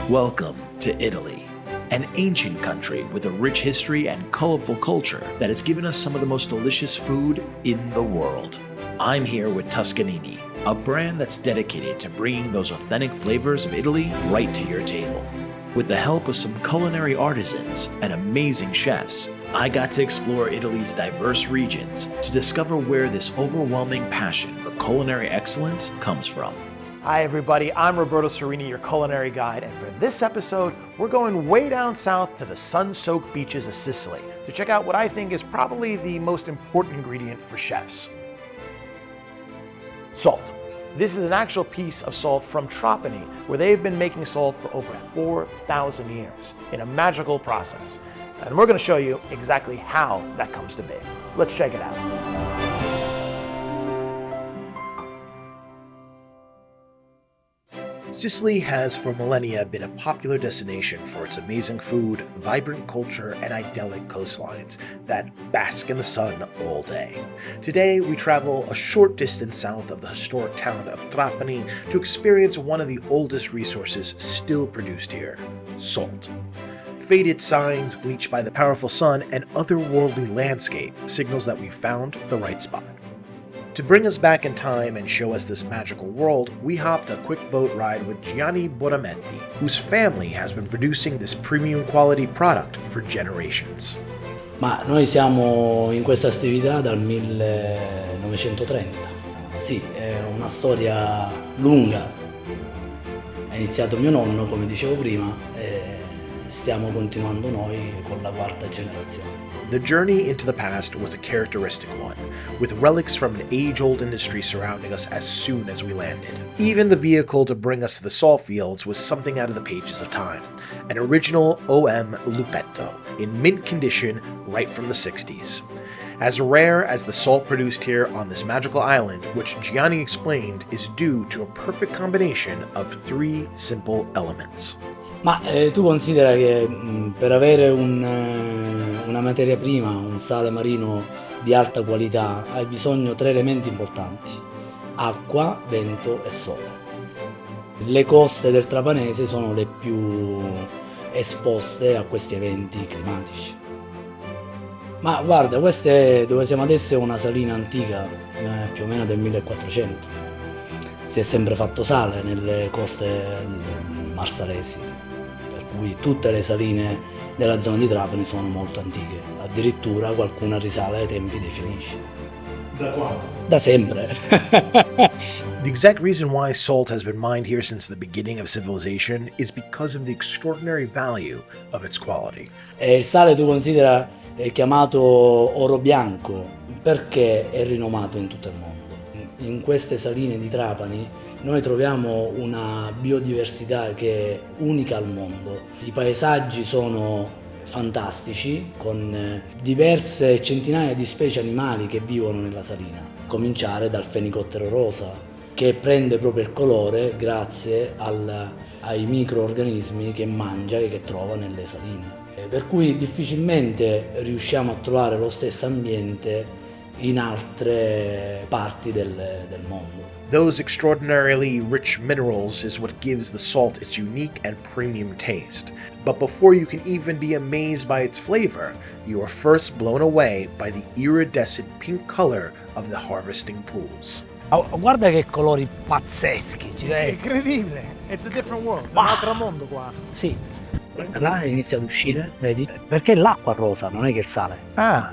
Welcome to Italy, an ancient country with a rich history and colorful culture that has given us some of the most delicious food in the world. I'm here with Tuscanini, a brand that's dedicated to bringing those authentic flavors of Italy right to your table. With the help of some culinary artisans and amazing chefs, I got to explore Italy's diverse regions to discover where this overwhelming passion for culinary excellence comes from. Hi everybody, I'm Roberto Serrini, your culinary guide, and for this episode, we're going way down south to the sun-soaked beaches of Sicily to check out what I think is probably the most important ingredient for chefs. Salt. This is an actual piece of salt from Trapani, where they've been making salt for over 4,000 years in a magical process. And we're going to show you exactly how that comes to be. Let's check it out. Sicily has for millennia been a popular destination for its amazing food, vibrant culture, and idyllic coastlines that bask in the sun all day. Today, we travel a short distance south of the historic town of Trapani to experience one of the oldest resources still produced here, salt. Faded signs bleached by the powerful sun and otherworldly landscape signals that we've found the right spot. To bring us back in time and show us this magical world, we hopped a quick boat ride with Gianni Borametti, whose family has been producing this premium quality product for generations. Ma noi siamo in questa attività dal 1930. Sì, è una storia lunga. Ha iniziato mio nonno, come dicevo prima, e stiamo continuando noi con la quarta generazione. The journey into the past was a characteristic one, with relics from an age-old industry surrounding us as soon as we landed. Even the vehicle to bring us to the salt fields was something out of the pages of time, an original OM Lupetto, in mint condition right from the 60s. As rare as the salt produced here on this magical island, which Gianni explained is due to a perfect combination of three simple elements. Ma tu considera che per avere una materia prima, un sale marino di alta qualità, hai bisogno di tre elementi importanti: acqua, vento e sole. Le coste del Trapanese sono le più esposte a questi eventi climatici. Ma guarda, questa dove siamo adesso è una salina antica, più o meno del 1400. Si è sempre fatto sale nelle coste marsalesi, per cui tutte le saline della zona di Trapani sono molto antiche, addirittura qualcuna risale ai tempi dei Fenici. Da quando? Da sempre. The exact reason why salt has been mined here since the beginning of civilization is because of the extraordinary value of its quality. E il sale, tu considera, è chiamato oro bianco perché è rinomato in tutto il mondo. In queste saline di Trapani noi troviamo una biodiversità che è unica al mondo. I paesaggi sono fantastici, con diverse centinaia di specie animali che vivono nella salina. Cominciare dal fenicottero rosa, che prende proprio il colore grazie ai microorganismi che mangia e che trova nelle saline. Per cui difficilmente riusciamo a trovare lo stesso ambiente in altre parti del mondo. Those extraordinarily rich minerals is what gives the salt its unique and premium taste. But before you can even be amazed by its flavor, you are first blown away by the iridescent pink color of the harvesting pools. Oh, guarda che colori pazzeschi! È incredibile! It's a different world, è un altro mondo qua. Sì, là inizia ad uscire, vedi? Perché l'acqua rosa, non è che il sale. Ah,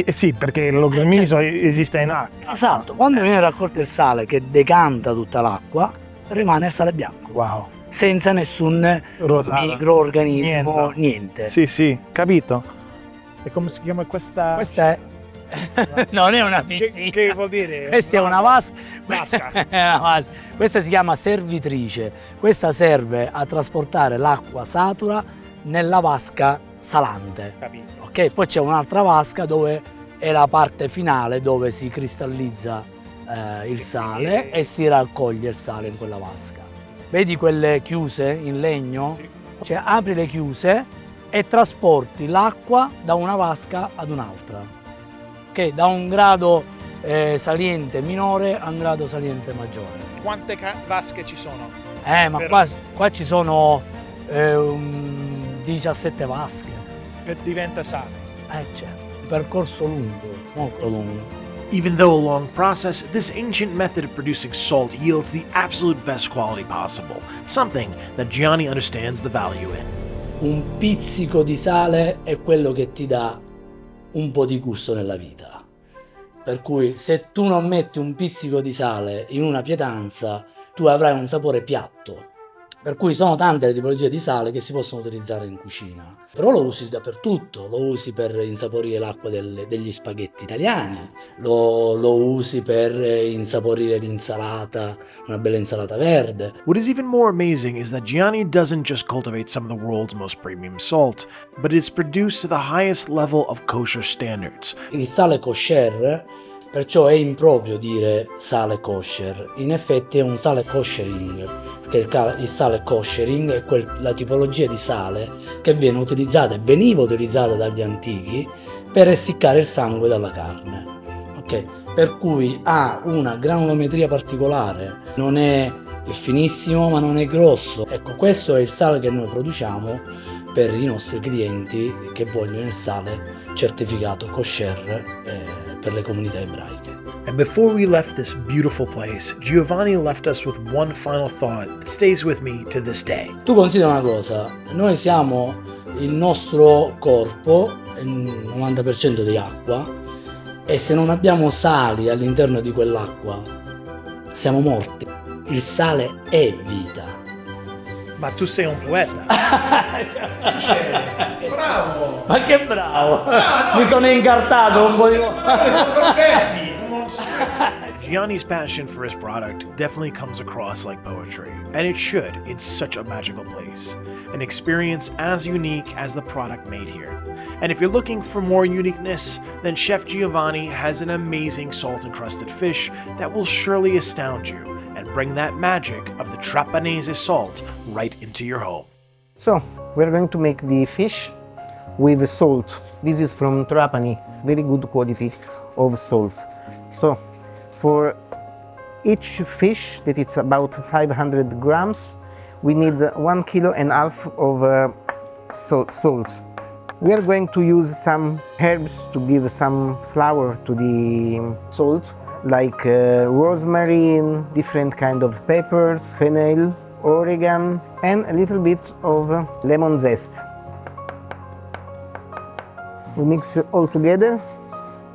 sì, perché l'organismo esiste in acqua. Esatto, quando viene raccolto il sale che decanta tutta l'acqua, rimane il sale bianco. Wow. Senza nessun microorganismo, niente. Sì, sì, capito. E come si chiama questa? Questa è... non è una piscina. Che vuol dire? Questa è una vasca. Vasca. Questa si chiama servitrice. Questa serve a trasportare l'acqua satura nella vasca salante. Capito. Ok, poi c'è un'altra vasca dove è la parte finale dove si cristallizza il sale e si raccoglie il sale in quella vasca. Vedi quelle chiuse in legno? Sì. Cioè apri le chiuse e trasporti l'acqua da una vasca ad un'altra. Che da un grado saliente minore a un grado saliente maggiore. Quante vasche ci sono? Ma qua ci sono 17 vasche. E diventa sale. Certo, un percorso lungo, molto lungo. Even though a long process, this ancient method of producing salt yields the absolute best quality possible, something that Gianni understands the value in. Un pizzico di sale è quello che ti dà un po' di gusto nella vita. Per cui se tu non metti un pizzico di sale in una pietanza, tu avrai un sapore piatto. Per cui sono tante le tipologie di sale che si possono utilizzare in cucina. Però lo usi dappertutto, lo usi per insaporire l'acqua degli spaghetti italiani, lo usi per insaporire l'insalata, una bella insalata verde. What is even more amazing is that Gianni doesn't just cultivate some of the world's most premium salt, but it's produced to the highest level of kosher standards. Il sale kosher, perciò è improprio dire sale kosher, in effetti è un sale koshering, perché il sale koshering è la tipologia di sale che veniva utilizzata dagli antichi per essiccare il sangue dalla carne. Okay? Per cui ha una granulometria particolare, non è finissimo ma non è grosso. Ecco, questo è il sale che noi produciamo per i nostri clienti che vogliono il sale certificato kosher per le comunità ebraiche. And before we left this beautiful place, Giovanni left us with one final thought that stays with me to this day. Tu considera una cosa, noi siamo il nostro corpo, il 90% di acqua, e se non abbiamo sali all'interno di quell'acqua, siamo morti. Il sale è vita. Ma tu sei un poeta. Bravo! Ma che bravo! Mi sono incartato un po' di... Gianni's passion for his product definitely comes across like poetry, and it should in such a magical place. An experience as unique as the product made here. And if you're looking for more uniqueness, then Chef Giovanni has an amazing salt-encrusted fish that will surely astound you and bring that magic of the Trapanese salt right into your home. So, we're going to make the fish with salt. This is from Trapani, very good quality of salt. So, for each fish, that it's about 500 grams, we need 1.5 kilos of salt. We are going to use some herbs to give some flavor to the salt, like rosemary, different kind of peppers, fennel, oregano, and a little bit of lemon zest. We mix it all together,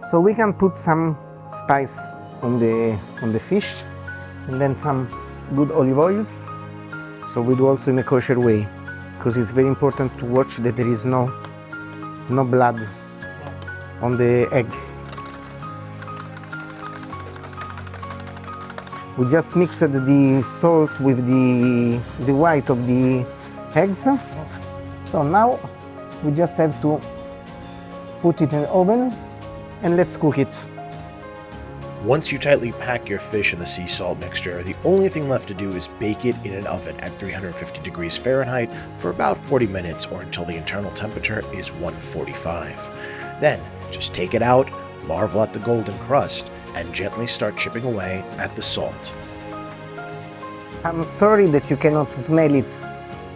so we can put some spice on the fish, and then some good olive oils. So we do also in a kosher way, because it's very important to watch that there is no blood on the eggs. We just mixed the salt with the white of the eggs. So now we just have to put it in the oven and let's cook it. Once you tightly pack your fish in the sea salt mixture, the only thing left to do is bake it in an oven at 350 degrees Fahrenheit for about 40 minutes or until the internal temperature is 145. Then, just take it out, marvel at the golden crust, and gently start chipping away at the salt. I'm sorry that you cannot smell it.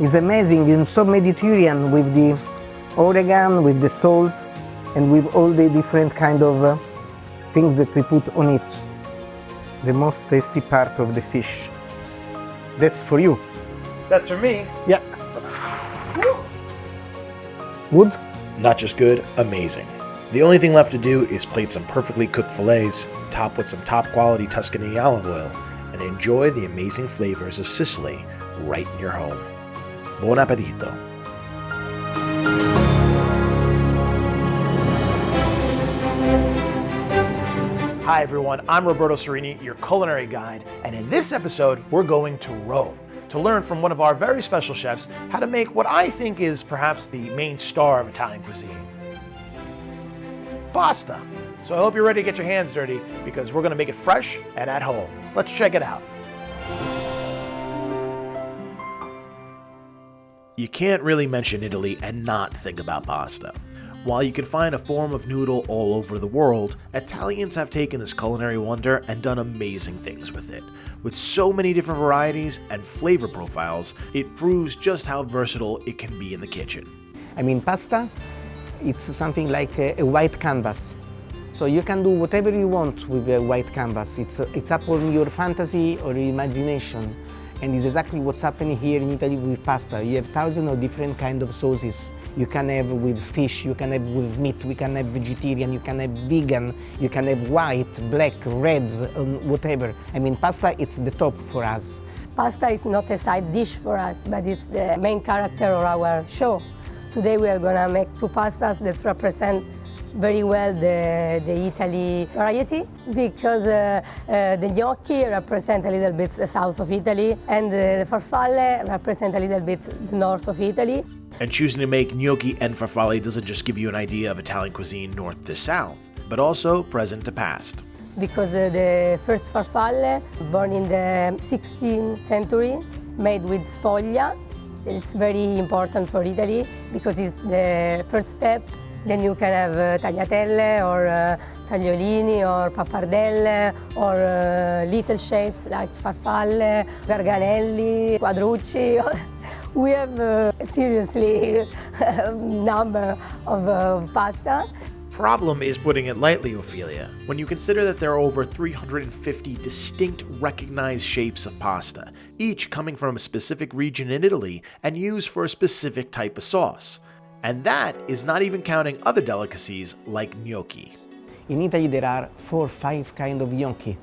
It's amazing, it's so Mediterranean with the oregano, with the salt, and with all the different kind of things that we put on it. The most tasty part of the fish. That's for you. That's for me. Yeah. Good? Not just good, amazing. The only thing left to do is plate some perfectly cooked fillets, top with some top quality Tuscanini olive oil, and enjoy the amazing flavors of Sicily right in your home. Buon appetito! Hi everyone, I'm Roberto Serrini, your culinary guide, and in this episode, we're going to Rome to learn from one of our very special chefs how to make what I think is perhaps the main star of Italian cuisine. Pasta. So I hope you're ready to get your hands dirty because we're going to make it fresh and at home. Let's check it out. You can't really mention Italy and not think about pasta. While you can find a form of noodle all over the world, Italians have taken this culinary wonder and done amazing things with it. With so many different varieties and flavor profiles, it proves just how versatile it can be in the kitchen. I mean, pasta, it's something like a white canvas. So you can do whatever you want with a white canvas. It's up on your fantasy or your imagination. And it's exactly what's happening here in Italy with pasta. You have thousands of different kinds of sauces. You can have with fish, you can have with meat, we can have vegetarian, you can have vegan, you can have white, black, red, whatever. I mean, pasta, it's the top for us. Pasta is not a side dish for us, but it's the main character of our show. Today we are gonna make two pastas that represent very well the Italy variety, because the gnocchi represent a little bit the south of Italy, and the farfalle represent a little bit the north of Italy. And choosing to make gnocchi and farfalle doesn't just give you an idea of Italian cuisine north to south, but also present to past. Because the first farfalle, born in the 16th century, made with sfoglia. It's very important for Italy because it's the first step. Then you can have tagliatelle or tagliolini or pappardelle or little shapes like farfalle, garganelli, quadrucci. We have seriously a number of pasta. Problem is putting it lightly, Ophelia, when you consider that there are over 350 distinct recognized shapes of pasta, each coming from a specific region in Italy and used for a specific type of sauce. And that is not even counting other delicacies like gnocchi. In Italy there are 4 or 5 kinds of gnocchi,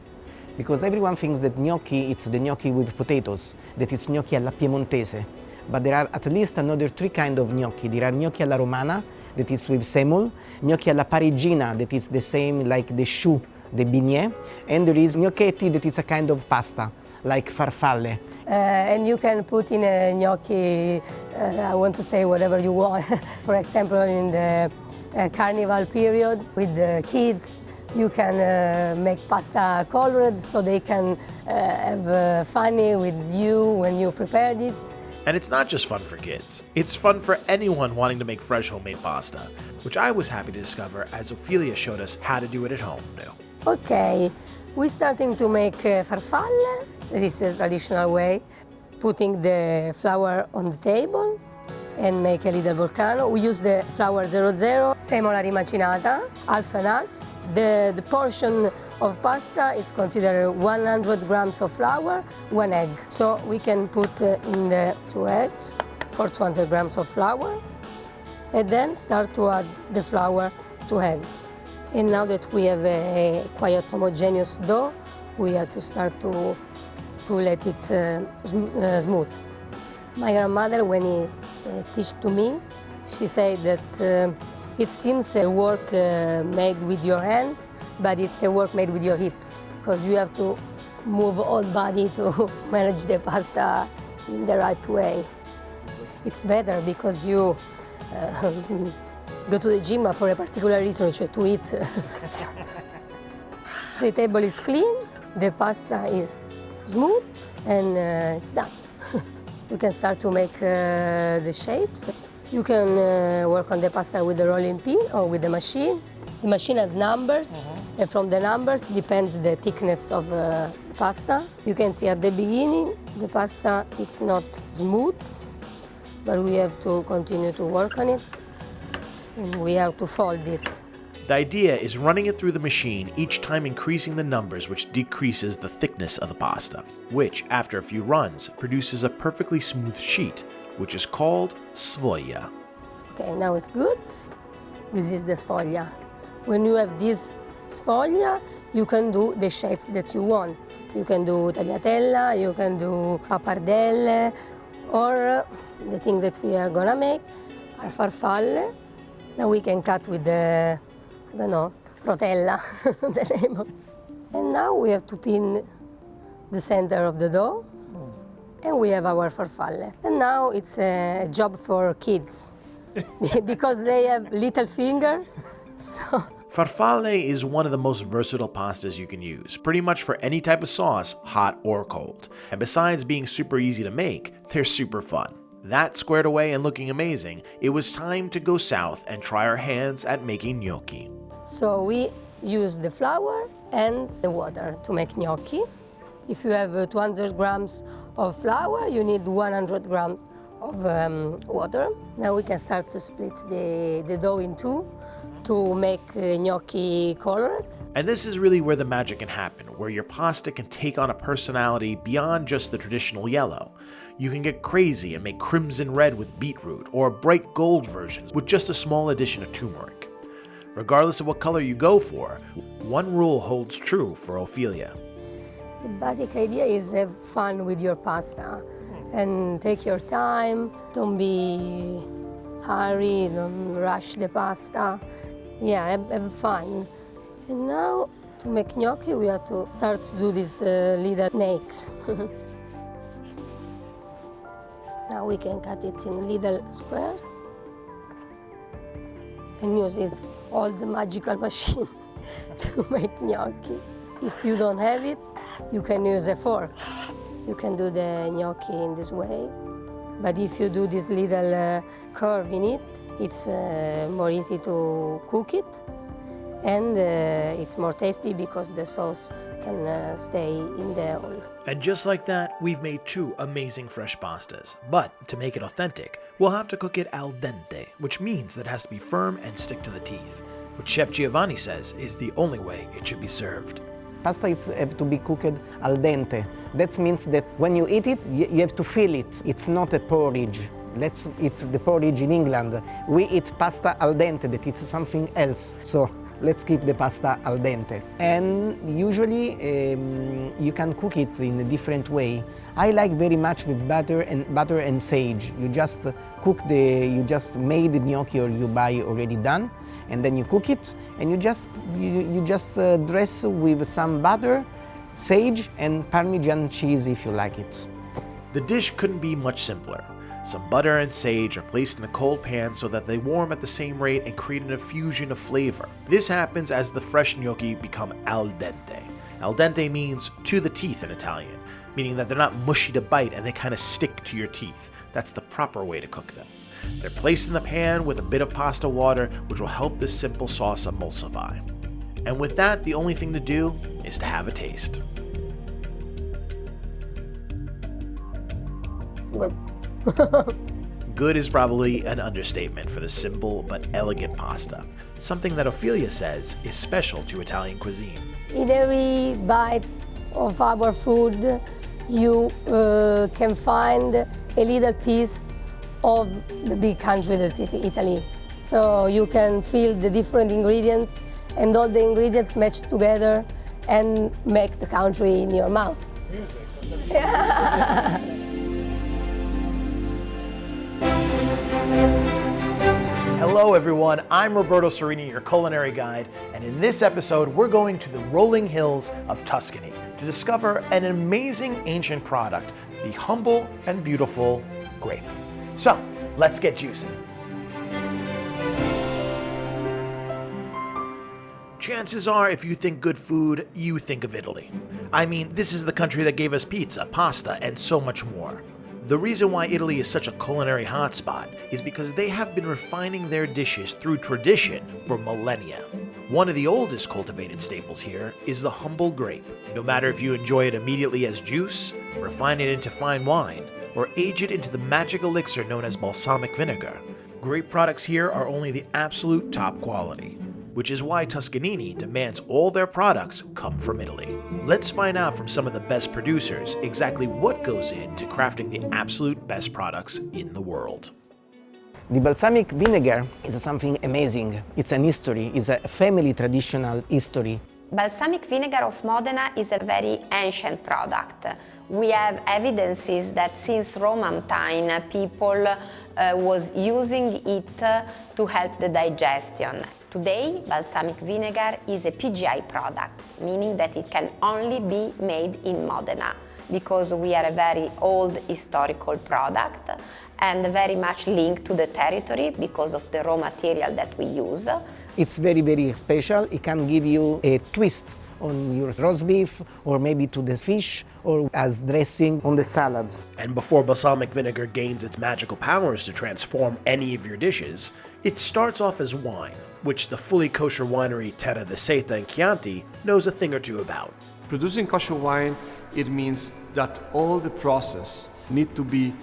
because everyone thinks that gnocchi is the gnocchi with potatoes, that it's gnocchi alla piemontese. But there are at least another 3 kinds of gnocchi. There are gnocchi alla romana, that is with semol, gnocchi alla parigina, that is the same like the choux, the beignet, and there is gnocchetti, that is a kind of pasta, like farfalle. And you can put in a gnocchi, I want to say whatever you want. For example, in the carnival period with the kids, you can make pasta colored so they can have funny with you when you prepared it. And it's not just fun for kids. It's fun for anyone wanting to make fresh homemade pasta, which I was happy to discover as Ophelia showed us how to do it at home now. Okay, we're starting to make farfalle. This is a traditional way, putting the flour on the table and make a little volcano. We use the flour 00, semola rimacinata, half and half. The portion of pasta is considered 100 grams of flour, 1 egg. So we can put in the 2 eggs for 200 grams of flour, and then start to add the flour to egg. And now that we have a quite homogeneous dough, we have to start to let it smooth. My grandmother, when he teach to me, she said that it seems a work made with your hand, but it's a work made with your hips, because you have to move all body to manage the pasta in the right way. It's better because you go to the gym for a particular reason, to eat. The table is clean, the pasta is smooth, and it's done. You can start to make the shapes. You can work on the pasta with the rolling pin or with the machine. The machine has numbers, and from the numbers depends the thickness of the pasta. You can see at the beginning the pasta, it's not smooth, but we have to continue to work on it, and we have to fold it. The idea is running it through the machine, each time increasing the numbers, which decreases the thickness of the pasta, which, after a few runs, produces a perfectly smooth sheet, which is called sfoglia. Okay, now it's good. This is the sfoglia. When you have this sfoglia, you can do the shapes that you want. You can do tagliatella, you can do pappardelle, or the thing that we are gonna make are farfalle. Now we can cut with the, I don't know, rotella, the name of. And now we have to pin the center of the dough, and we have our farfalle. And now it's a job for kids, because they have little finger, so. Farfalle is one of the most versatile pastas you can use, pretty much for any type of sauce, hot or cold. And besides being super easy to make, they're super fun. That squared away and looking amazing, it was time to go south and try our hands at making gnocchi. So we use the flour and the water to make gnocchi. If you have 200 grams of flour, you need 100 grams of water. Now we can start to split the dough in two to make gnocchi colored. And this is really where the magic can happen, where your pasta can take on a personality beyond just the traditional yellow. You can get crazy and make crimson red with beetroot, or bright gold versions with just a small addition of turmeric. Regardless of what color you go for, one rule holds true for Ophelia. The basic idea is have fun with your pasta and take your time, don't be hurry, don't rush the pasta. Yeah, have fun. And now to make gnocchi we have to start to do these little snakes. Now we can cut it in little squares and use this old magical machine to make gnocchi. If you don't have it, you can use a fork. You can do the gnocchi in this way. But if you do this little curve in it, it's more easy to cook it. And it's more tasty because the sauce can stay in the oil. And just like that, we've made two amazing fresh pastas. But to make it authentic, we'll have to cook it al dente, which means that it has to be firm and stick to the teeth, which Chef Giovanni says is the only way it should be served. Pasta have to be cooked al dente. That means that when you eat it, you have to feel it. It's not a porridge. Let's eat the porridge in England. We eat pasta al dente, that it's something else. So let's keep the pasta al dente. And usually you can cook it in a different way. I like very much with butter and sage. You just you just made the gnocchi or you buy already done, and then you cook it, and you just dress with some butter, sage, and Parmesan cheese if you like it. The dish couldn't be much simpler. Some butter and sage are placed in a cold pan so that they warm at the same rate and create an infusion of flavor. This happens as the fresh gnocchi become al dente. Al dente means to the teeth in Italian, meaning that they're not mushy to bite and they kind of stick to your teeth. That's the proper way to cook them. They're placed in the pan with a bit of pasta water, which will help this simple sauce emulsify. And with that, the only thing to do is to have a taste. Good is probably an understatement for the simple but elegant pasta, something that Ophelia says is special to Italian cuisine. In every bite of our food, you can find a little piece of the big country that is Italy. So you can feel the different ingredients and all the ingredients match together and make the country in your mouth. Yeah. Hello everyone, I'm Roberto Serrini, your culinary guide, and in this episode we're going to the rolling hills of Tuscany to discover an amazing ancient product, the humble and beautiful grape. So, let's get juicing. Chances are, if you think good food, you think of Italy. I mean, this is the country that gave us pizza, pasta, and so much more. The reason why Italy is such a culinary hotspot is because they have been refining their dishes through tradition for millennia. One of the oldest cultivated staples here is the humble grape. No matter if you enjoy it immediately as juice, refine it into fine wine, or age it into the magic elixir known as balsamic vinegar, grape products here are only the absolute top quality, which is why Tuscanini demands all their products come from Italy. Let's find out from some of the best producers exactly what goes into crafting the absolute best products in the world. The balsamic vinegar is something amazing. It's an history, it's a family traditional history. Balsamic vinegar of Modena is a very ancient product. We have evidences that since Roman time, people was using it to help the digestion. Today, balsamic vinegar is a PGI product, meaning that it can only be made in Modena, because we are a very old historical product and very much linked to the territory because of the raw material that we use. It's very, very special. It can give you a twist on your roast beef, or maybe to the fish, or as dressing on the salad. And before balsamic vinegar gains its magical powers to transform any of your dishes, it starts off as wine, which the fully kosher winery Terra de Seta in Chianti knows a thing or two about. Producing kosher wine it means that all the process need to be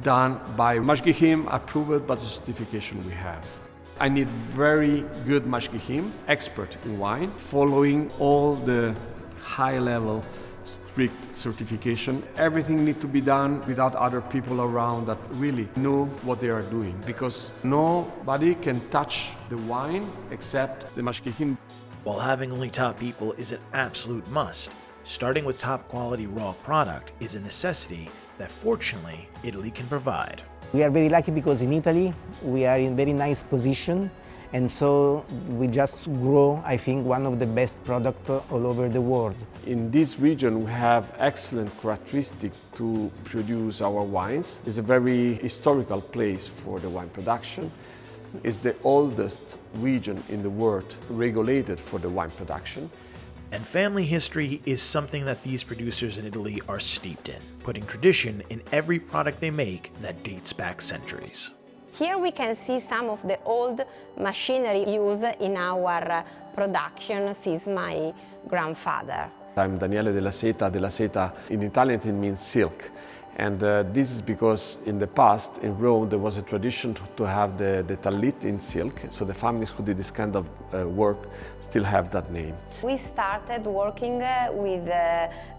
done by Mashgihim approved by the certification we have. I need very good Mashgihim, expert in wine, following all the high-level strict certification. Everything needs to be done without other people around that really know what they are doing, because nobody can touch the wine except the Mashgihim. While having only top people is an absolute must, starting with top quality raw product is a necessity that fortunately Italy can provide. We are very lucky because in Italy we are in very nice position, and so we just grow, I think, one of the best products all over the world. In this region we have excellent characteristics to produce our wines. It's a very historical place for the wine production. It's the oldest region in the world regulated for the wine production. And family history is something that these producers in Italy are steeped in, putting tradition in every product they make that dates back centuries. Here we can see some of the old machinery used in our production since my grandfather. I'm Daniele della Seta. Della Seta in Italian it means silk. And this is because in the past in Rome there was a tradition to have the talit in silk, so the families who did this kind of work still have that name. We started working with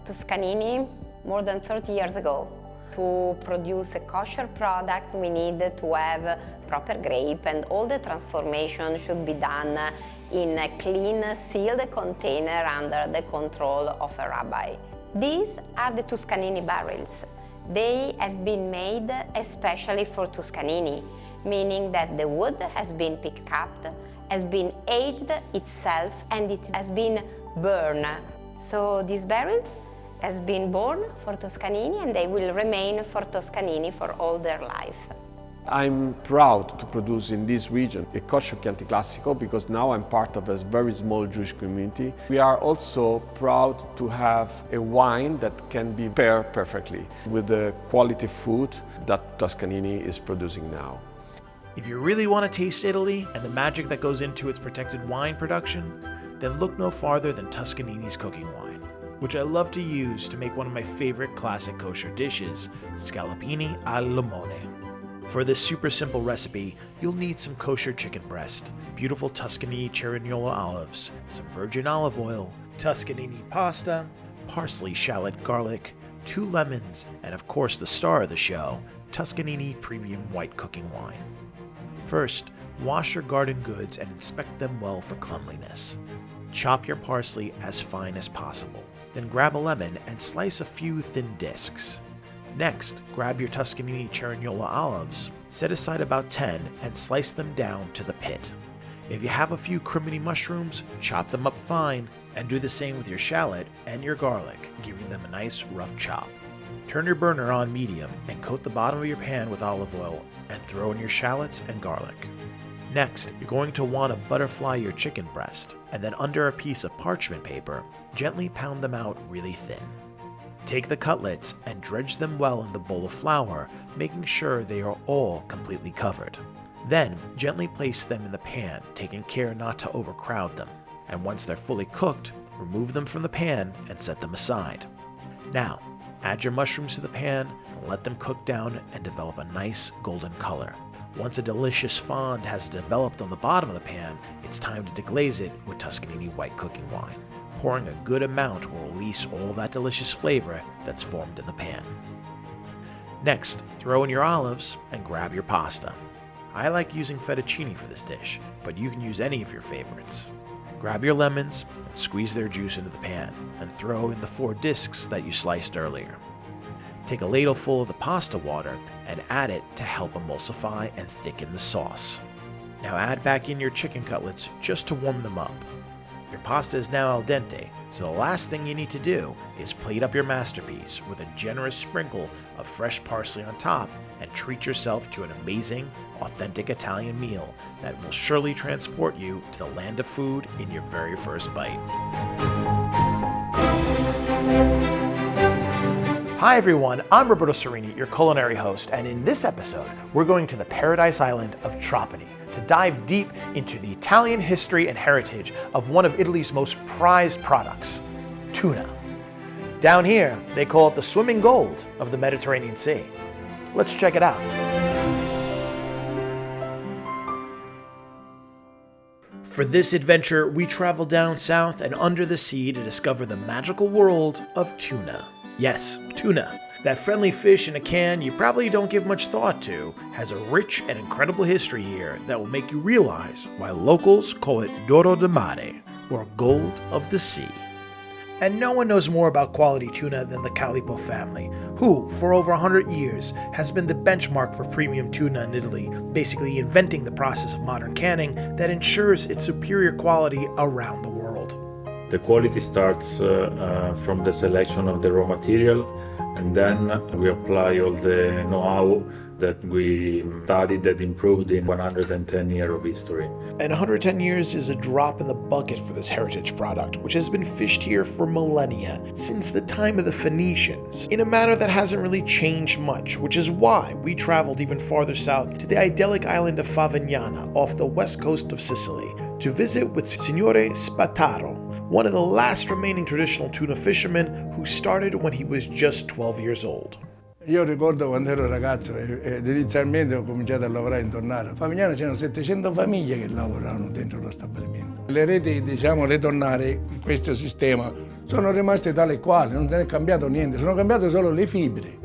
Tuscanini more than 30 years ago. To produce a kosher product we need to have proper grape, and all the transformation should be done in a clean sealed container under the control of a rabbi. These are the Tuscanini barrels. They have been made especially for Tuscanini, meaning that the wood has been picked up, has been aged itself, and it has been burned. So this barrel has been born for Tuscanini, and they will remain for Tuscanini for all their life. I'm proud to produce in this region a kosher Chianti Classico because now I'm part of a very small Jewish community. We are also proud to have a wine that can be paired perfectly with the quality food that Tuscanini is producing now. If you really want to taste Italy and the magic that goes into its protected wine production, then look no farther than Tuscanini's cooking wine, which I love to use to make one of my favorite classic kosher dishes, scallopini al limone. For this super simple recipe, you'll need some kosher chicken breast, beautiful Tuscanini Cerignola olives, some virgin olive oil, Tuscanini pasta, parsley, shallot, garlic, 2 lemons, and of course the star of the show, Tuscanini premium white cooking wine. First, wash your garden goods and inspect them well for cleanliness. Chop your parsley as fine as possible. Then grab a lemon and slice a few thin discs. Next, grab your Tuscanini Cerignola olives, set aside about 10 and slice them down to the pit. If you have a few crimini mushrooms, chop them up fine, and do the same with your shallot and your garlic, giving them a nice rough chop. Turn your burner on medium and coat the bottom of your pan with olive oil and throw in your shallots and garlic. Next, you're going to want to butterfly your chicken breast, and then under a piece of parchment paper, gently pound them out really thin. Take the cutlets and dredge them well in the bowl of flour, making sure they are all completely covered. Then, gently place them in the pan, taking care not to overcrowd them. And once they're fully cooked, remove them from the pan and set them aside. Now, add your mushrooms to the pan and let them cook down and develop a nice golden color. Once a delicious fond has developed on the bottom of the pan, it's time to deglaze it with Tuscanini white cooking wine. Pouring a good amount will release all that delicious flavor that's formed in the pan. Next, throw in your olives and grab your pasta. I like using fettuccine for this dish, but you can use any of your favorites. Grab your lemons and squeeze their juice into the pan, and throw in the 4 discs that you sliced earlier. Take a ladle full of the pasta water and add it to help emulsify and thicken the sauce. Now add back in your chicken cutlets just to warm them up. Your pasta is now al dente, so the last thing you need to do is plate up your masterpiece with a generous sprinkle of fresh parsley on top and treat yourself to an amazing, authentic Italian meal that will surely transport you to the land of food in your very first bite. Hi everyone, I'm Roberto Serrini, your culinary host, and in this episode, we're going to the paradise island of Trapani to dive deep into the Italian history and heritage of one of Italy's most prized products, tuna. Down here, they call it the swimming gold of the Mediterranean Sea. Let's check it out. For this adventure, we travel down south and under the sea to discover the magical world of tuna. Yes, tuna. That friendly fish in a can you probably don't give much thought to has a rich and incredible history here that will make you realize why locals call it d'oro de mare, or gold of the sea. And no one knows more about quality tuna than the Calippo family, who, for over 100 years, has been the benchmark for premium tuna in Italy, basically inventing the process of modern canning that ensures its superior quality around the world. The quality starts from the selection of the raw material, and then we apply all the know-how that we studied that improved in 110 years of history. And 110 years is a drop in the bucket for this heritage product, which has been fished here for millennia, since the time of the Phoenicians, in a manner that hasn't really changed much, which is why we traveled even farther south to the idyllic island of Favignana off the west coast of Sicily to visit with Signore Spataro, one of the last remaining traditional tuna fishermen who started when he was just 12 years old. Io ricordo quando ero ragazzo ed inizialmente ho cominciato a lavorare in tonnara. A Favignana c'erano 700 famiglie che lavoravano dentro lo stabilimento. Le reti, diciamo, le tonnare in questo sistema sono rimaste tale e quali, non se ne è cambiato niente, sono cambiate solo le fibre.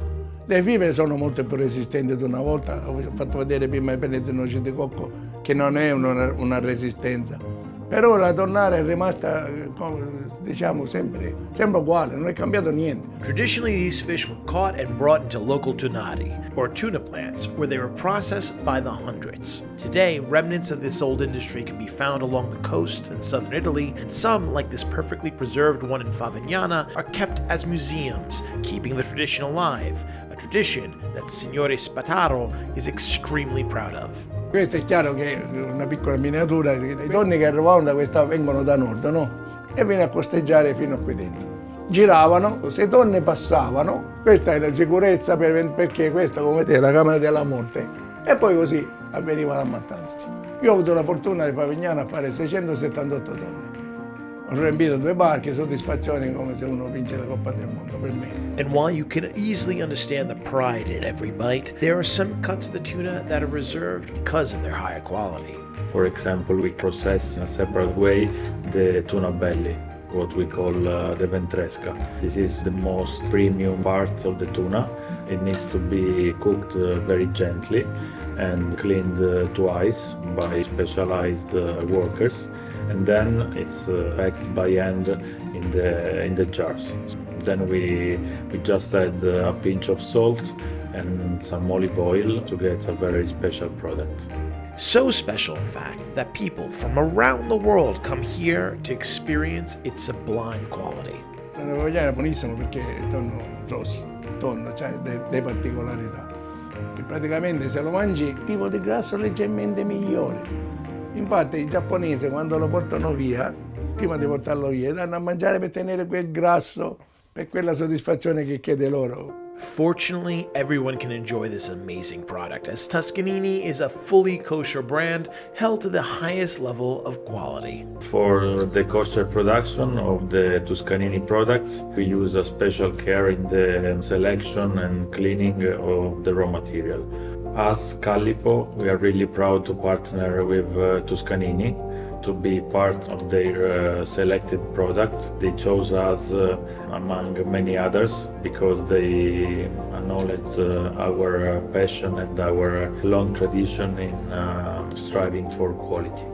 Le fibre sono molto più resistenti di una volta, ho fatto vedere prima i penne di noce di cocco che non è una resistenza. Però la tonnara è rimasta, diciamo, sempre uguale, non è cambiato niente. Traditionally, these fish were caught and brought into local tunari, or tuna plants, where they were processed by the hundreds. Today, remnants of this old industry can be found along the coast in southern Italy, and some, like this perfectly preserved one in Favignana, are kept as museums, keeping the tradition alive, a tradition that Signore Spataro is extremely proud of. Questo è chiaro che è una piccola miniatura, i tonni che arrivavano da questa vengono da nord, no? E viene a costeggiare fino a qui dentro. Giravano, se tonne passavano, questa è la sicurezza perché questa, come vedete, è la camera della morte. E poi così avveniva la mattanza. Io ho avuto la fortuna di Favignana a fare 678 tonne. Ho riempito 2 barche, soddisfazione come se uno vince la Coppa del Mondo per me. And while you can easily understand the pride in every bite, there are some cuts of the tuna that are reserved because of their higher quality. For example, we process in a separate way the tuna belly, what we call the ventresca. This is the most premium part of the tuna. It needs to be cooked very gently and cleaned twice by specialized workers, and then it's packed by hand in the jars. Then we just add a pinch of salt and some olive oil to get a very special product. So special, in fact, that people from around the world come here to experience its sublime quality. La Favignana è buonissimo perché è tonno rosso, tonno, cioè delle particolarità. Che praticamente se lo mangi il tipo di grasso leggermente migliore. Infatti i giapponesi quando lo portano via, prima di portarlo via, danno a mangiare per tenere quel grasso, per quella soddisfazione che chiede loro. Fortunately, everyone can enjoy this amazing product, as Tuscanini is a fully kosher brand held to the highest level of quality. For the kosher production of the Tuscanini products, we use a special care in the selection and cleaning of the raw material. As Calippo, we are really proud to partner with Tuscanini to be part of their selected products. They chose us among many others because they acknowledge our passion and our long tradition in striving for quality.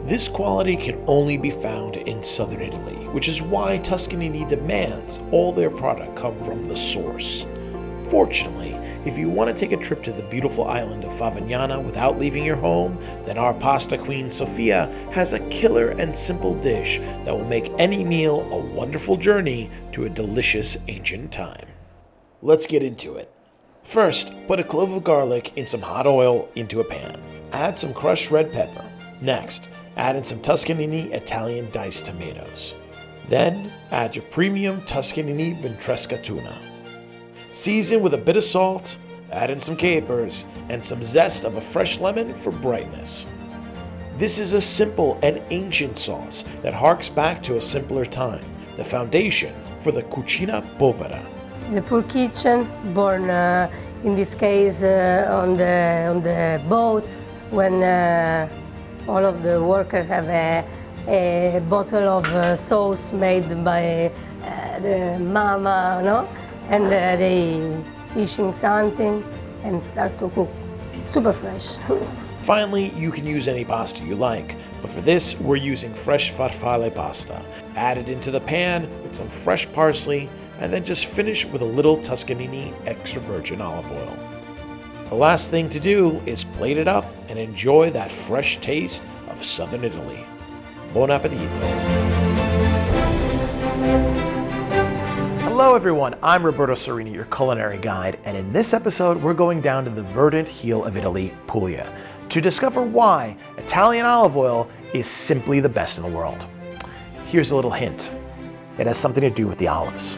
This quality can only be found in southern Italy, which is why Tuscanini demands all their product come from the source. Fortunately, if you want to take a trip to the beautiful island of Favignana without leaving your home, then our pasta queen Sofia has a killer and simple dish that will make any meal a wonderful journey to a delicious ancient time. Let's get into it. First, put a clove of garlic in some hot oil into a pan. Add some crushed red pepper. Next, add in some Tuscanini Italian diced tomatoes. Then, add your premium Tuscanini Ventresca tuna. Season with a bit of salt, add in some capers, and some zest of a fresh lemon for brightness. This is a simple and ancient sauce that harks back to a simpler time, the foundation for the cucina povera. It's the poor kitchen, born in this case on the boats, when all of the workers have a bottle of sauce made by the mama, no? And they fishing something and start to cook. Super fresh. Finally, you can use any pasta you like, but for this, we're using fresh farfalle pasta. Add it into the pan with some fresh parsley, and then just finish with a little Tuscanini extra virgin olive oil. The last thing to do is plate it up and enjoy that fresh taste of southern Italy. Buon appetito! Hello everyone, I'm Roberto Serrini, your culinary guide, and in this episode we're going down to the verdant heel of Italy, Puglia, to discover why Italian olive oil is simply the best in the world. Here's a little hint. It has something to do with the olives.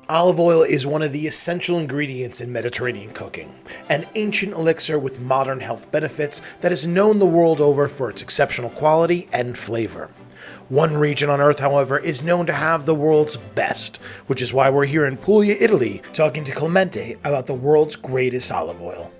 Olive oil is one of the essential ingredients in Mediterranean cooking, an ancient elixir with modern health benefits that is known the world over for its exceptional quality and flavor. One region on Earth, however, is known to have the world's best, which is why we're here in Puglia, Italy, talking to Clemente about the world's greatest olive oil.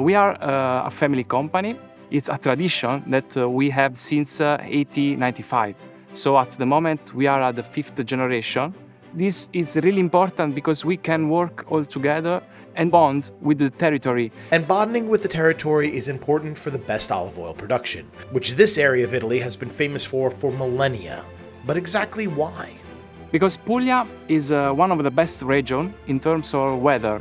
We are a family company. It's a tradition that we have since 1895. So at the moment, we are at the 5th generation. This is really important because we can work all together and bond with the territory. And bonding with the territory is important for the best olive oil production, which this area of Italy has been famous for millennia. But exactly why? Because Puglia is one of the best regions in terms of weather.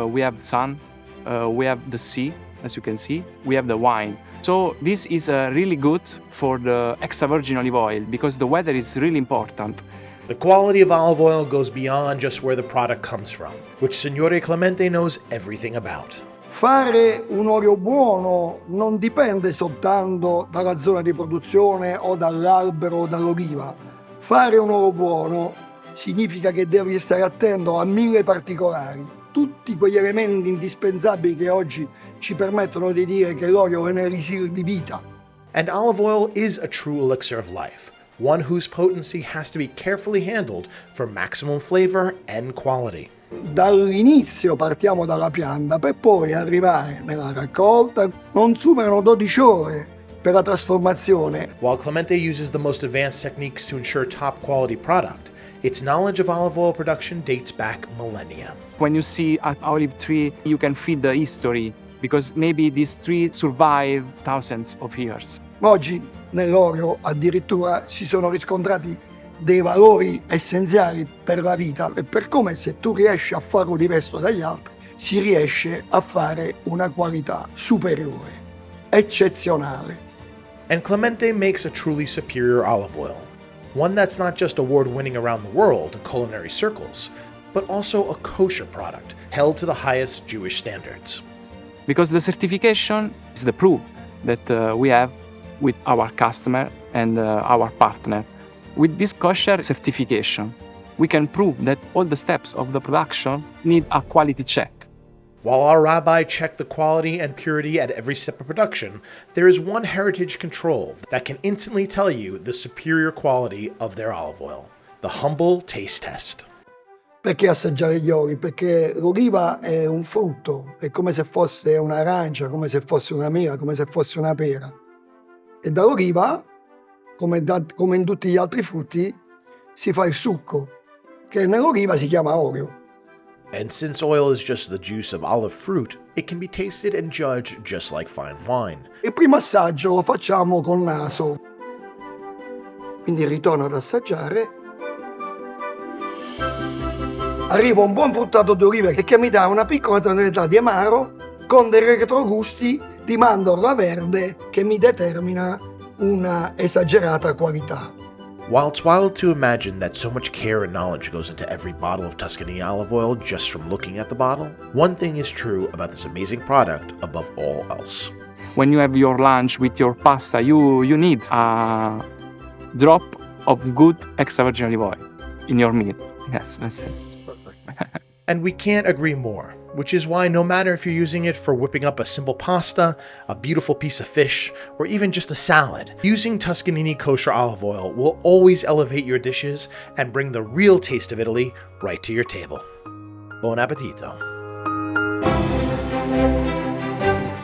We have sun, we have the sea, as you can see, we have the wine. So this is really good for the extra virgin olive oil because the weather is really important. The quality of olive oil goes beyond just where the product comes from, which Signore Clemente knows everything about. Fare un olio buono non dipende soltanto dalla zona di produzione o dall'albero o dall'oliva. Fare un olio buono significa che devi stare attento a 1000 particolari, tutti quegli elementi indispensabili che oggi ci permettono di dire che l'olio è un elisir di vita. And olive oil is a true elixir of life, one whose potency has to be carefully handled for maximum flavor and quality. Dall'inizio partiamo dalla pianta per poi arrivare nella raccolta. Non superano 12 ore per la trasformazione. While Clemente uses the most advanced techniques to ensure top quality product, its knowledge of olive oil production dates back millennia. When you see an olive tree, you can feel the history because maybe this tree survived thousands of years. Oggi nell'olio addirittura si sono riscontrati dei valori essenziali per la vita e per come se tu riesci a farlo diverso dagli altri, si riesce a fare una qualità superiore, eccezionale. And Clemente makes a truly superior olive oil, one that's not just award-winning around the world in culinary circles, but also a kosher product held to the highest Jewish standards. Because the certification is the proof that we have with our customer and our partner. With this kosher certification, we can prove that all the steps of the production need a quality check. While our rabbi checked the quality and purity at every step of production, there is one heritage control that can instantly tell you the superior quality of their olive oil, the humble taste test. Perché assaggiare gli oli? Perché l'oliva è un frutto, è come se fosse un'arancia, come se fosse una mela, come se fosse una pera. E dall'oliva, come in tutti gli altri frutti, si fa il succo, che nell'oliva si chiama olio. And since oil is just the juice of olive fruit, it can be tasted and judged just like fine wine. Il primo assaggio lo facciamo col naso. Quindi ritorno ad assaggiare. Arriva un buon fruttato di olive che mi dà una piccola tonalità di amaro con dei retrogusti di mandorla verde che mi determina una esagerata qualità. While it's wild to imagine that so much care and knowledge goes into every bottle of Tuscanini olive oil just from looking at the bottle, one thing is true about this amazing product above all else. When you have your lunch with your pasta, you need a drop of good extra virgin olive oil in your meal. Yes, that's it. And we can't agree more. which is why no matter if you're using it for whipping up a simple pasta, a beautiful piece of fish, or even just a salad, using Tuscanini kosher olive oil will always elevate your dishes and bring the real taste of Italy right to your table. Buon appetito!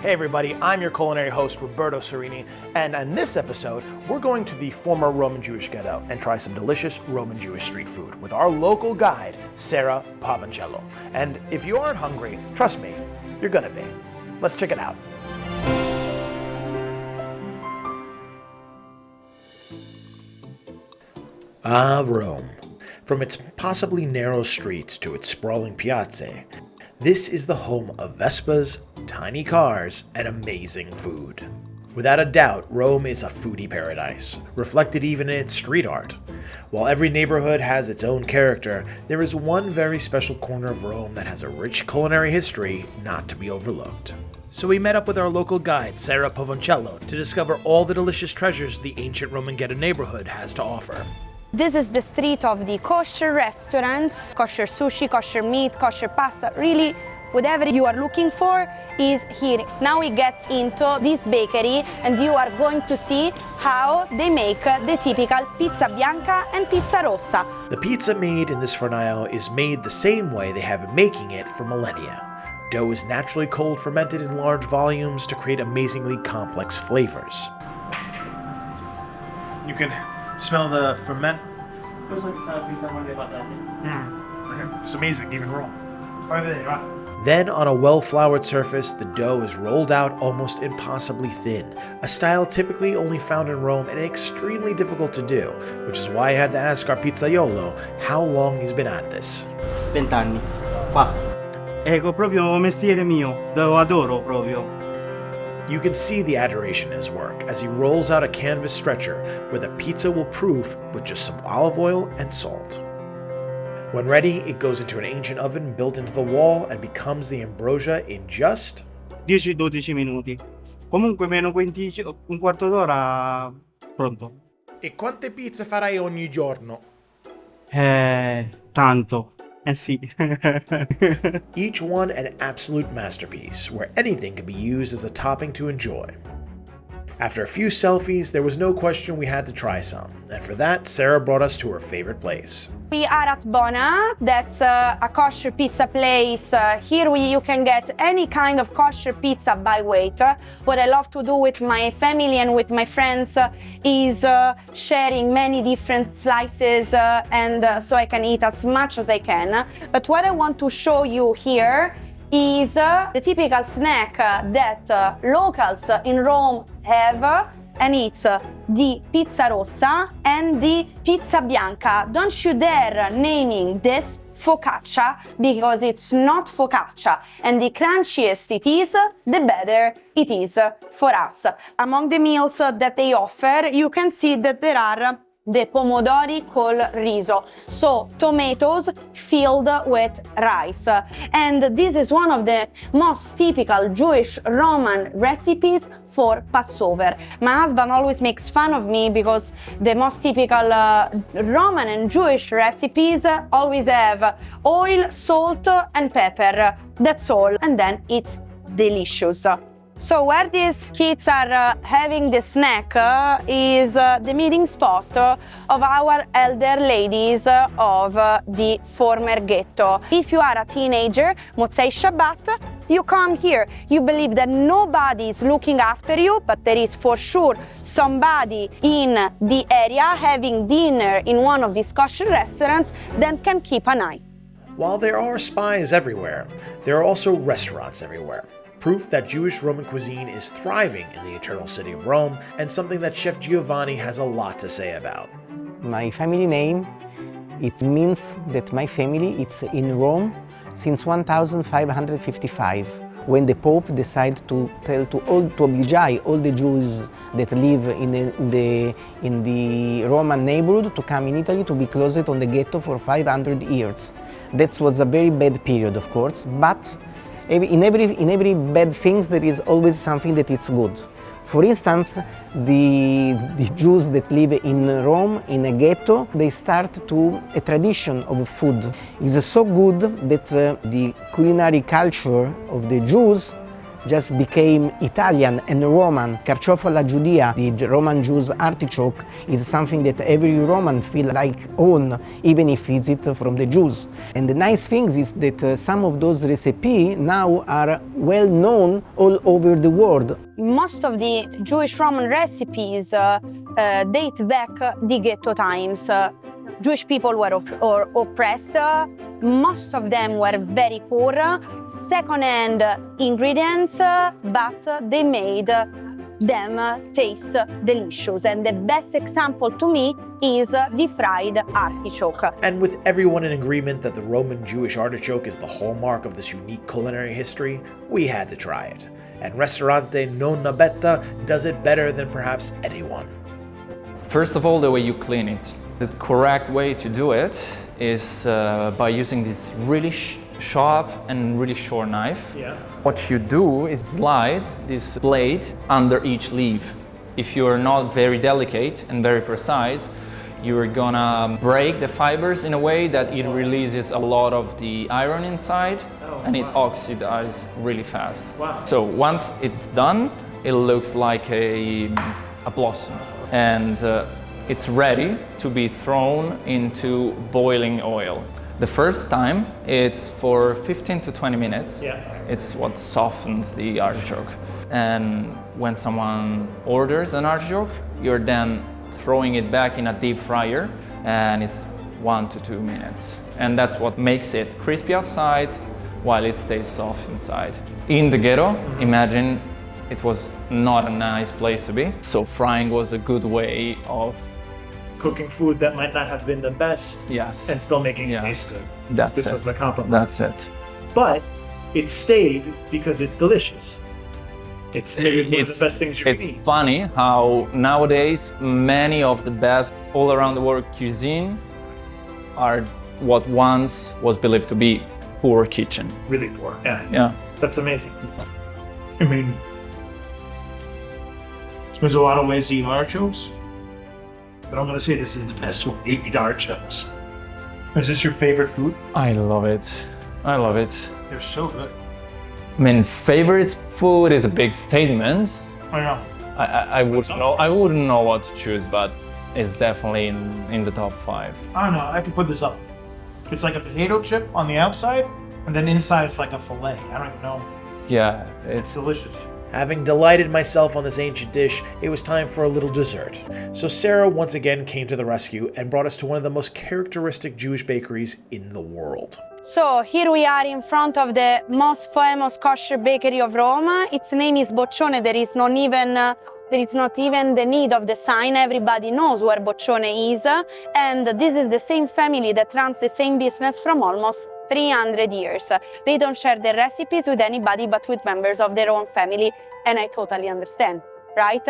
Hey everybody, I'm your culinary host Roberto Serrini, and in this episode, we're going to the former Roman Jewish ghetto and try some delicious Roman Jewish street food with our local guide, Sarah Pavancello. And if you aren't hungry, trust me, you're gonna be. Let's check it out. Ah, Rome. From its possibly narrow streets to its sprawling piazze, this is the home of Vespas, tiny cars, and amazing food. Without a doubt, Rome is a foodie paradise, reflected even in its street art. While every neighborhood has its own character, there is one very special corner of Rome that has a rich culinary history not to be overlooked. So we met up with our local guide, Sarah Pavancello, to discover all the delicious treasures the ancient Roman ghetto neighborhood has to offer. This is the street of the kosher restaurants, kosher sushi, kosher meat, kosher pasta, really whatever you are looking for is here. Now we get into this bakery and you are going to see how they make the typical pizza bianca and pizza rossa. The pizza made in this fornaio is made the same way they have been making it for millennia. Dough is naturally cold fermented in large volumes to create amazingly complex flavors. You can smell the ferment. It's amazing, even raw. Then, on a well-floured surface, the dough is rolled out almost impossibly thin, a style typically only found in Rome and extremely difficult to do, which is why I had to ask our pizzaiolo how long he's been at this. 20 anni. Qua. Ecco, proprio mestiere mio, lo adoro proprio. You can see the adoration in his work as he rolls out a canvas stretcher where the pizza will proof with just some olive oil and salt. When ready, it goes into an ancient oven built into the wall and becomes the ambrosia in just 10-12 minuti. Comunque meno 15, un quarto d'ora pronto. E quante pizze farai ogni giorno? Tanto. Sì. Each one an absolute masterpiece, where anything can be used as a topping to enjoy. After a few selfies, there was no question we had to try some, and for that, Sarah brought us to her favorite place. We are at Bona, that's a kosher pizza place. Here you can get any kind of kosher pizza by weight. What I love to do with my family and with my friends is sharing many different slices and so I can eat as much as I can. But what I want to show you here is the typical snack that locals in Rome have, and it's the pizza rossa and the pizza bianca. Don't you dare naming this focaccia, because it's not focaccia, and the crunchiest it is, the better it is for us. Among the meals that they offer, you can see that there are the pomodori col riso, so tomatoes filled with rice. And this is one of the most typical Jewish Roman recipes for Passover. My husband always makes fun of me because the most typical Roman and Jewish recipes always have oil, salt and pepper. That's all, and then it's delicious. So where these kids are having the snack is the meeting spot of our elder ladies of the former ghetto. If you are a teenager, Motzei Shabbat, you come here. You believe that nobody is looking after you, but there is for sure somebody in the area having dinner in one of these kosher restaurants that can keep an eye. While there are spies everywhere, there are also restaurants everywhere. Proof that Jewish Roman cuisine is thriving in the eternal city of Rome, and something that Chef Giovanni has a lot to say about. My family name, it means that my family is in Rome since 1555, when the Pope decided to oblige all the Jews that live in the Roman neighborhood to come in Italy to be closed on the ghetto for 500 years. That was a very bad period, of course, but in every bad things there is always something that is good. For instance, the Jews that live in Rome, in a ghetto, they start to a tradition of food. It's so good that the culinary culture of the Jews just became Italian and Roman. Carciofo alla Giudia, the Roman Jews artichoke, is something that every Roman feel like own, even if it's it from the Jews. And the nice thing is that some of those recipes now are well known all over the world. Most of the Jewish Roman recipes date back the ghetto times. Jewish people were oppressed. Most of them were very poor, second-hand ingredients, but they made them taste delicious. And the best example to me is the fried artichoke. And with everyone in agreement that the Roman Jewish artichoke is the hallmark of this unique culinary history, we had to try it. And Ristorante Nonna Betta does it better than perhaps anyone. First of all, the way you clean it. The correct way to do it is by using this really sharp and really short knife. Yeah. What you do is slide this blade under each leaf. If you're not very delicate and very precise, you're gonna break the fibers in a way that it releases a lot of the iron inside and it oxidizes really fast. Wow. So once it's done, it looks like a blossom. And it's ready to be thrown into boiling oil. The first time, it's for 15 to 20 minutes. Yeah. It's what softens the artichoke. And when someone orders an artichoke, you're then throwing it back in a deep fryer, and it's 1 to 2 minutes. And that's what makes it crispy outside while it stays soft inside. In the ghetto, imagine it was not a nice place to be. So frying was a good way of cooking food that might not have been the best. Yes. And still making it taste good. That's this it. was the compromise. That's it. But it stayed because it's delicious. It's maybe one of the best things you can eat. It's funny how nowadays many of the best all around the world cuisine are what once was believed to be poor kitchen. Really poor. Yeah. Yeah. That's amazing. I mean, there's a lot of ways to eat artichokes, but I'm going to say this is the best way to eat artichokes. Is this your favorite food? I love it. I love it. They're so good. I mean, favorite food is a big statement. I know. I wouldn't know what to choose, but it's definitely in the top 5. I don't know. I could put this up. It's like a potato chip on the outside, and then inside it's like a fillet. I don't even know. Yeah, It's delicious. Having delighted myself on this ancient dish, it was time for a little dessert. So Sarah once again came to the rescue and brought us to one of the most characteristic Jewish bakeries in the world. So here we are in front of the most famous kosher bakery of Rome. Its name is Boccione. There is not even the need of the sign. Everybody knows where Boccione is. And this is the same family that runs the same business from almost 300 years. They don't share their recipes with anybody but with members of their own family, and I totally understand, right?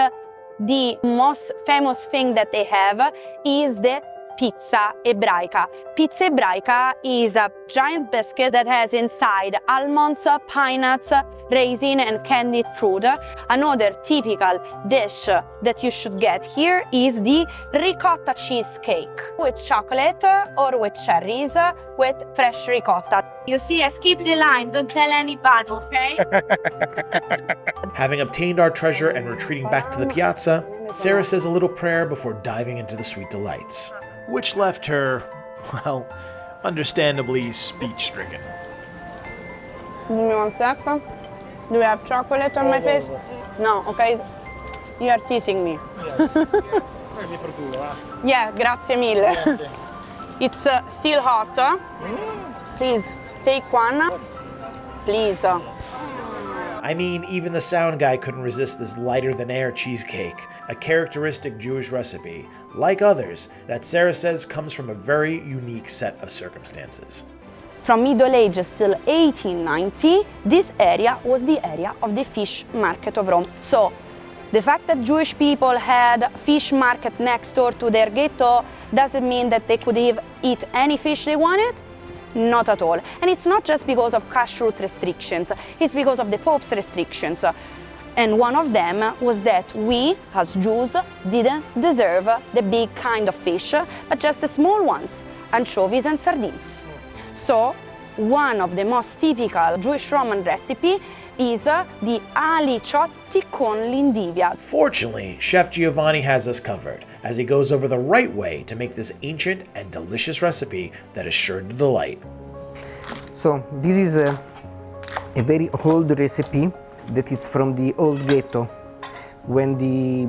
The most famous thing that they have is the pizza ebraica. Pizza ebraica is a giant biscuit that has inside almonds, pine nuts, raisin and candied fruit. Another typical dish that you should get here is the ricotta cheesecake with chocolate or with cherries with fresh ricotta. You see, I skipped the line, don't tell anybody, okay? Having obtained our treasure and retreating back to the piazza, Sarah says a little prayer before diving into the sweet delights. Which left her, well, understandably speech-stricken. Give me 1 second. Do you have chocolate on my face? No, okay. You are teasing me. Yeah, grazie mille. It's still hot. Please, take one. Please. I mean, even the sound guy couldn't resist this lighter-than-air cheesecake, a characteristic Jewish recipe, like others, that Sarah says comes from a very unique set of circumstances. From Middle Ages till 1890, this area was the area of the fish market of Rome. So, the fact that Jewish people had fish market next door to their ghetto doesn't mean that they could eat any fish they wanted. Not at all. And it's not just because of kashrut restrictions, it's because of the Pope's restrictions. And one of them was that we, as Jews, didn't deserve the big kind of fish, but just the small ones, anchovies and sardines. So, one of the most typical Jewish Roman recipe is the aliciotti con l'indivia. Fortunately, Chef Giovanni has us covered as he goes over the right way to make this ancient and delicious recipe that is sure to delight. So this is a very old recipe that is from the old ghetto, when the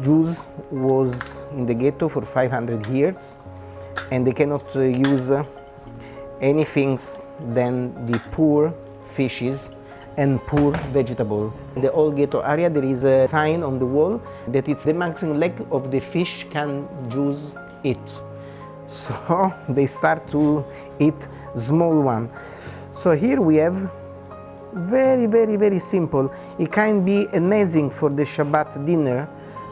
Jews was in the ghetto for 500 years and they cannot use anything than the poor fishes and poor vegetable. In the old ghetto area there is a sign on the wall that it's the maximum leg of the fish can Jews eat. So they start to eat small one. So here we have very simple. It can be amazing for the Shabbat dinner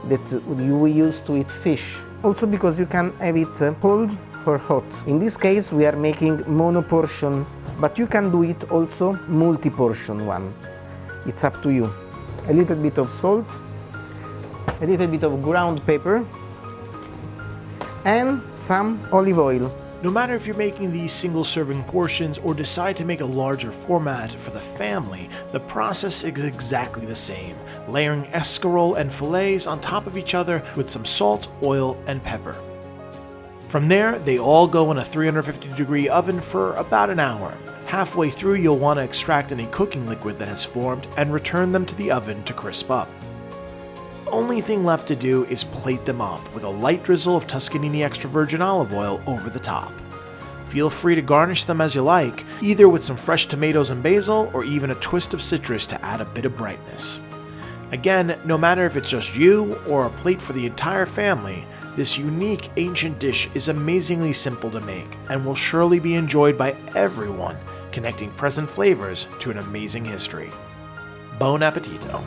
that we used to eat fish. Also because you can have it cold or hot. In this case we are making mono portion, but you can do it also multi-portion one. It's up to you. A little bit of salt, a little bit of ground pepper, and some olive oil. No matter if you're making these single-serving portions or decide to make a larger format for the family, the process is exactly the same, layering escarole and fillets on top of each other with some salt, oil, and pepper. From there, they all go in a 350-degree oven for about an hour. Halfway through, you'll want to extract any cooking liquid that has formed and return them to the oven to crisp up. Only thing left to do is plate them up with a light drizzle of Tuscanini extra virgin olive oil over the top. Feel free to garnish them as you like, either with some fresh tomatoes and basil or even a twist of citrus to add a bit of brightness. Again, no matter if it's just you or a plate for the entire family, this unique ancient dish is amazingly simple to make and will surely be enjoyed by everyone, connecting present flavors to an amazing history. Buon appetito!